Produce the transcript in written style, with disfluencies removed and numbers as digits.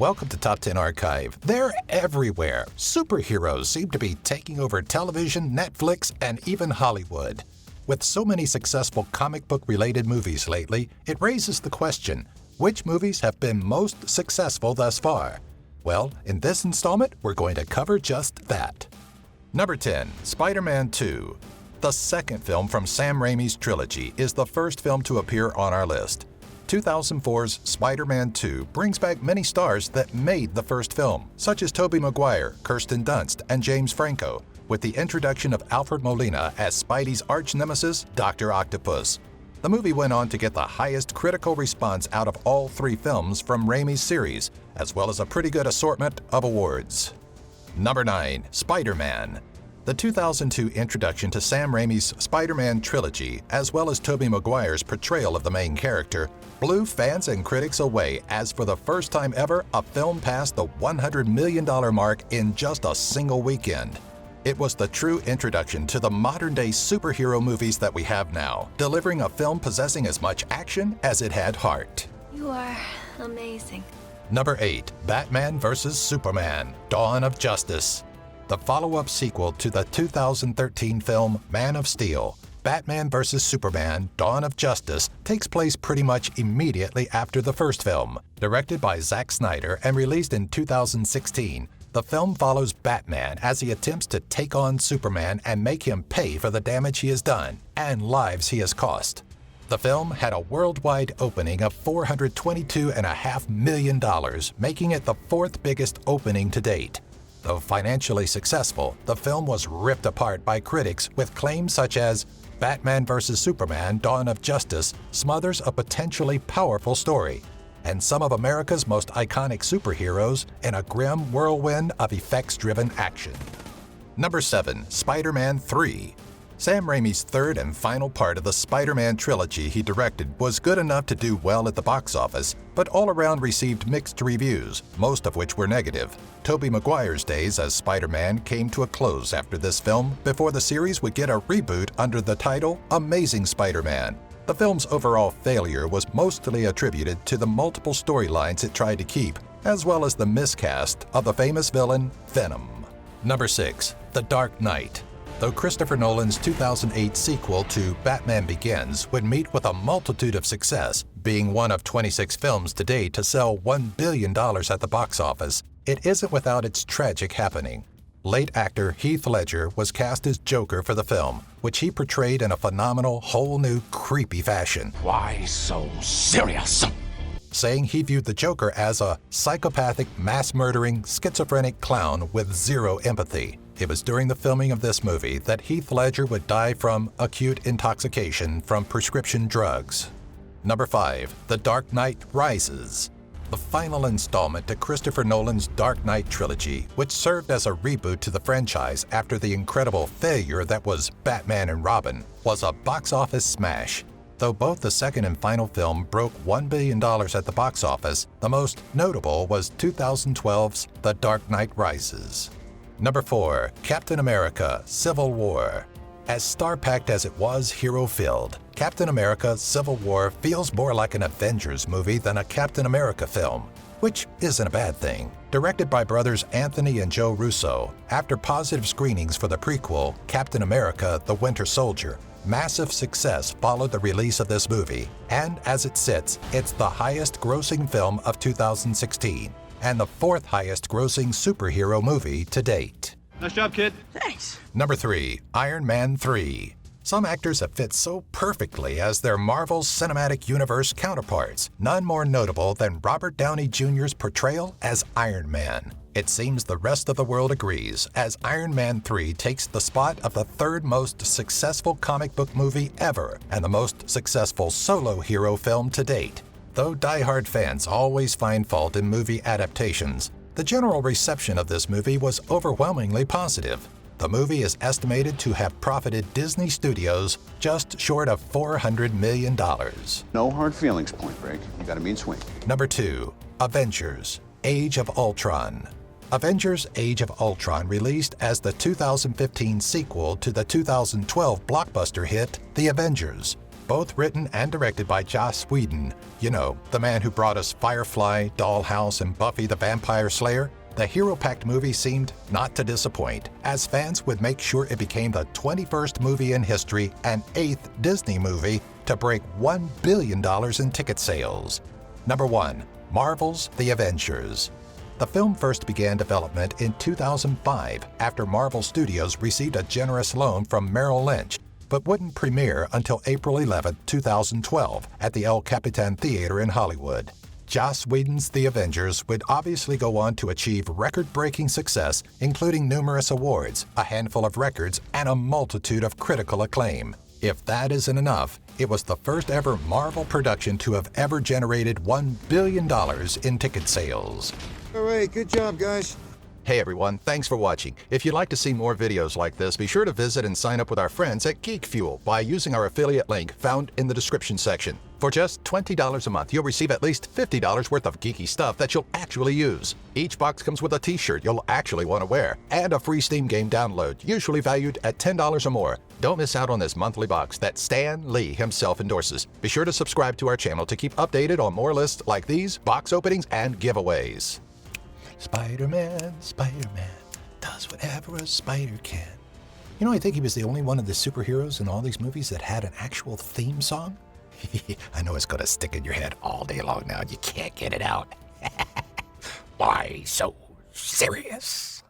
Welcome to Top 10 Archive. They're everywhere. Superheroes seem to be taking over television, Netflix, and even Hollywood. With so many successful comic book-related movies lately, it raises the question, which movies have been most successful thus far? Well, in this installment, we're going to cover just that. Number 10, Spider-Man 2. The second film from Sam Raimi's trilogy is the first film to appear on our list. 2004's Spider-Man 2 brings back many stars that made the first film, such as Tobey Maguire, Kirsten Dunst, and James Franco, with the introduction of Alfred Molina as Spidey's arch-nemesis, Dr. Octopus. The movie went on to get the highest critical response out of all three films from Raimi's series, as well as a pretty good assortment of awards. Number 9, Spider-Man. The 2002 introduction to Sam Raimi's Spider-Man trilogy, as well as Tobey Maguire's portrayal of the main character, blew fans and critics away as for the first time ever, a film passed the $100 million mark in just a single weekend. It was the true introduction to the modern-day superhero movies that we have now, delivering a film possessing as much action as it had heart. You are amazing. Number 8, Batman vs. Superman: Dawn of Justice. The follow-up sequel to the 2013 film Man of Steel, Batman vs. Superman: Dawn of Justice takes place pretty much immediately after the first film. Directed by Zack Snyder and released in 2016, the film follows Batman as he attempts to take on Superman and make him pay for the damage he has done and lives he has cost. The film had a worldwide opening of $422.5 million, making it the fourth biggest opening to date. Though financially successful, the film was ripped apart by critics with claims such as Batman vs. Superman: Dawn of Justice smothers a potentially powerful story, and some of America's most iconic superheroes in a grim whirlwind of effects-driven action. Number 7, Spider-Man 3. Sam Raimi's third and final part of the Spider-Man trilogy he directed was good enough to do well at the box office, but all around received mixed reviews, most of which were negative. Tobey Maguire's days as Spider-Man came to a close after this film before the series would get a reboot under the title Amazing Spider-Man. The film's overall failure was mostly attributed to the multiple storylines it tried to keep, as well as the miscast of the famous villain Venom. Number 6, The Dark Knight. Though Christopher Nolan's 2008 sequel to Batman Begins would meet with a multitude of success, being one of 26 films to date to sell $1 billion at the box office, it isn't without its tragic happening. Late actor Heath Ledger was cast as Joker for the film, which he portrayed in a phenomenal, whole new, creepy fashion. Why so serious? Saying he viewed the Joker as a psychopathic, mass-murdering, schizophrenic clown with zero empathy. It was during the filming of this movie that Heath Ledger would die from acute intoxication from prescription drugs. Number 5, The Dark Knight Rises. The final installment to Christopher Nolan's Dark Knight trilogy, which served as a reboot to the franchise after the incredible failure that was Batman and Robin, was a box office smash. Though both the second and final film broke $1 billion at the box office, the most notable was 2012's The Dark Knight Rises. Number 4, Captain America: Civil War. As star-packed as it was hero-filled, Captain America: Civil War feels more like an Avengers movie than a Captain America film, which isn't a bad thing. Directed by brothers Anthony and Joe Russo, after positive screenings for the prequel, Captain America: The Winter Soldier, massive success followed the release of this movie, and as it sits, it's the highest-grossing film of 2016. And the fourth highest grossing superhero movie to date. Nice job, kid. Thanks. Number 3, Iron Man 3. Some actors have fit so perfectly as their Marvel Cinematic Universe counterparts, none more notable than Robert Downey Jr.'s portrayal as Iron Man. It seems the rest of the world agrees, as Iron Man 3 takes the spot of the third most successful comic book movie ever and the most successful solo hero film to date. Though die-hard fans always find fault in movie adaptations, the general reception of this movie was overwhelmingly positive. The movie is estimated to have profited Disney Studios just short of $400 million. No hard feelings, Point Break. You got a mean swing. Number 2, Avengers Age of Ultron. Avengers Age of Ultron released as the 2015 sequel to the 2012 blockbuster hit The Avengers. Both written and directed by Joss Whedon, you know, the man who brought us Firefly, Dollhouse, and Buffy the Vampire Slayer, the hero-packed movie seemed not to disappoint, as fans would make sure it became the 21st movie in history and 8th Disney movie to break $1 billion in ticket sales. Number 1. Marvel's The Avengers. The film first began development in 2005 after Marvel Studios received a generous loan from Merrill Lynch, but wouldn't premiere until April 11, 2012 at the El Capitan Theater in Hollywood. Joss Whedon's The Avengers would obviously go on to achieve record-breaking success, including numerous awards, a handful of records, and a multitude of critical acclaim. If that isn't enough, it was the first ever Marvel production to have ever generated $1 billion in ticket sales. All right, good job, guys. Hey everyone, thanks for watching. If you'd like to see more videos like this, be sure to visit and sign up with our friends at Geek Fuel by using our affiliate link found in the description section. For just $20 a month, you'll receive at least $50 worth of geeky stuff that you'll actually use. Each box comes with a t-shirt you'll actually want to wear and a free Steam game download, usually valued at $10 or more. Don't miss out on this monthly box that Stan Lee himself endorses. Be sure to subscribe to our channel to keep updated on more lists like these, box openings, and giveaways. Spider-Man, Spider-Man, does whatever a spider can. You know, I think he was the only one of the superheroes in all these movies that had an actual theme song. I know it's gonna stick in your head all day long now. You can't get it out. Why so serious?